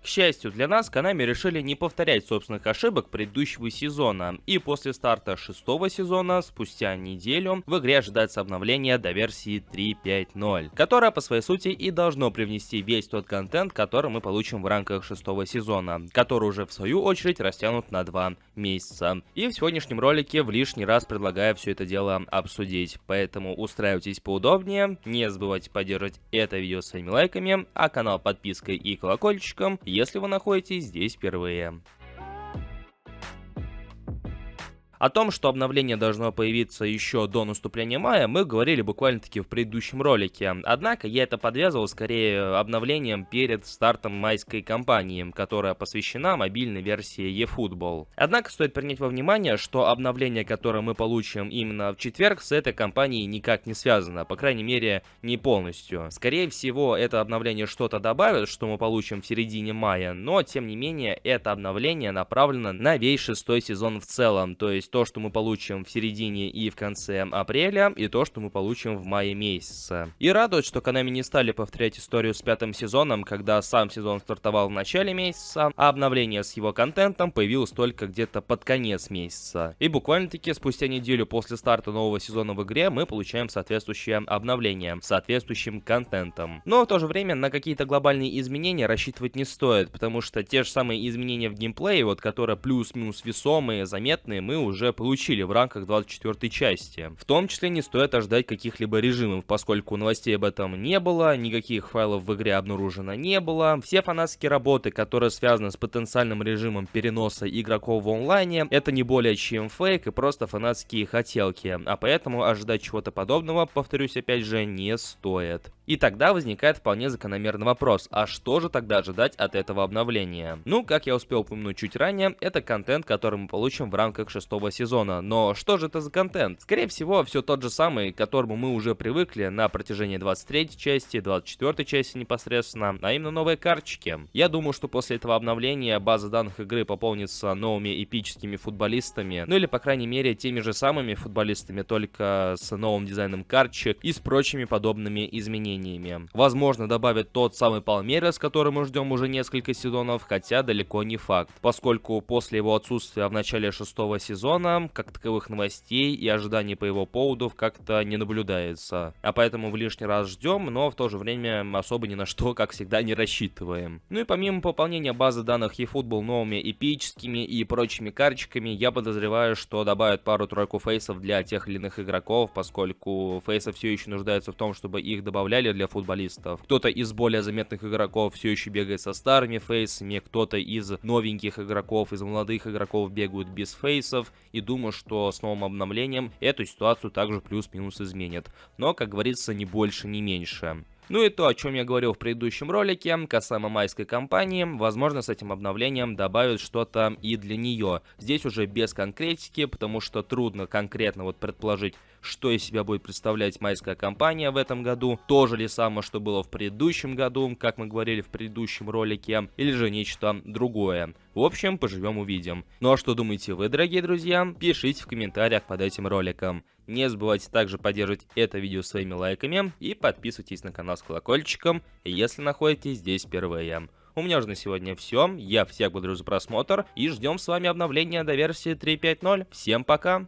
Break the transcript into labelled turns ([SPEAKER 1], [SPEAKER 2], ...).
[SPEAKER 1] счастью для нас, Konami решили не повторять собственных ошибок предыдущего сезона, и после старта шестого сезона, спустя неделю, в игре ожидается обновление до версии 3.5.0, которое по своей сути и должно привнести весь тот контент, который мы получим в рамках шестого сезона, который уже в свою очередь растянут на 2 месяца. И в сегодняшнем ролике в лишний раз предлагаю все это дело обсудить, поэтому устраивайтесь поудобнее, не забывайте поддерживать это видео своими лайками, а канал подпиской и колокольчиком, если вы находитесь здесь впервые. О том, что обновление должно появиться еще до наступления мая, мы говорили буквально-таки в предыдущем ролике. Однако я это подвязывал скорее обновлением перед стартом майской кампании, которая посвящена мобильной версии eFootball. Однако стоит принять во внимание, что обновление, которое мы получим именно в четверг, с этой кампанией никак не связано, по крайней мере, не полностью. Скорее всего, это обновление что-то добавит, что мы получим в середине мая, но тем не менее, это обновление направлено на весь шестой сезон в целом, то есть то, что мы получим в середине и в конце апреля, и то, что мы получим в мае месяце. И радует, что Konami не стали повторять историю с пятым сезоном, когда сам сезон стартовал в начале месяца, а обновление с его контентом появилось только где-то под конец месяца. И буквально-таки спустя неделю после старта нового сезона в игре мы получаем соответствующее обновление с соответствующим контентом. Но в то же время на какие-то глобальные изменения рассчитывать не стоит, потому что те же самые изменения в геймплее, вот которые плюс-минус весомые, заметные, мы уже получили в рамках 24-й части. В том числе не стоит ожидать каких-либо режимов, поскольку новостей об этом не было, никаких файлов в игре обнаружено не было. Все фанатские работы, которые связаны с потенциальным режимом переноса игроков в онлайне, это не более чем фейк и просто фанатские хотелки, а поэтому ожидать чего-то подобного, повторюсь опять же, не стоит. И тогда возникает вполне закономерный вопрос, а что же тогда ожидать от этого обновления? Ну, как я успел упомянуть чуть ранее, это контент, который мы получим в рамках шестого сезона. Но что же это за контент? Скорее всего, все тот же самый, к которому мы уже привыкли на протяжении 23-й части, 24-й части непосредственно, а именно новые карточки. Я думаю, что после этого обновления база данных игры пополнится новыми эпическими футболистами, ну или, по крайней мере, теми же самыми футболистами, только с новым дизайном карточек и с прочими подобными изменениями. Возможно, добавят тот самый Палмерес, который мы ждем уже несколько сезонов, хотя далеко не факт, поскольку после его отсутствия в начале шестого сезона, как таковых новостей и ожиданий по его поводу как-то не наблюдается. А поэтому в лишний раз ждем, но в то же время особо ни на что, как всегда, не рассчитываем. Ну и помимо пополнения базы данных eFootball новыми эпическими и прочими карточками, я подозреваю, что добавят пару-тройку фейсов для тех или иных игроков, поскольку фейсы все еще нуждаются в том, чтобы их добавляли для футболистов. Кто-то из более заметных игроков все еще бегает со старыми фейсами, кто-то из новеньких игроков, из молодых игроков бегают без фейсов, и думаю, что с новым обновлением эту ситуацию также плюс-минус изменит. Но, как говорится, ни больше, ни меньше. Ну и то, о чем я говорил в предыдущем ролике, касаемо майской кампании, возможно, с этим обновлением добавят что-то и для нее. Здесь уже без конкретики, потому что трудно конкретно вот предположить, что из себя будет представлять майская кампания в этом году. То же ли самое, что было в предыдущем году, как мы говорили в предыдущем ролике, или же нечто другое. В общем, поживем увидим. Ну а что думаете вы, дорогие друзья? Пишите в комментариях под этим роликом. Не забывайте также поддерживать это видео своими лайками и подписывайтесь на канал с колокольчиком, если находитесь здесь впервые. У меня же на сегодня все. Я всех благодарю за просмотр и ждем с вами обновления до версии 3.5.0. Всем пока!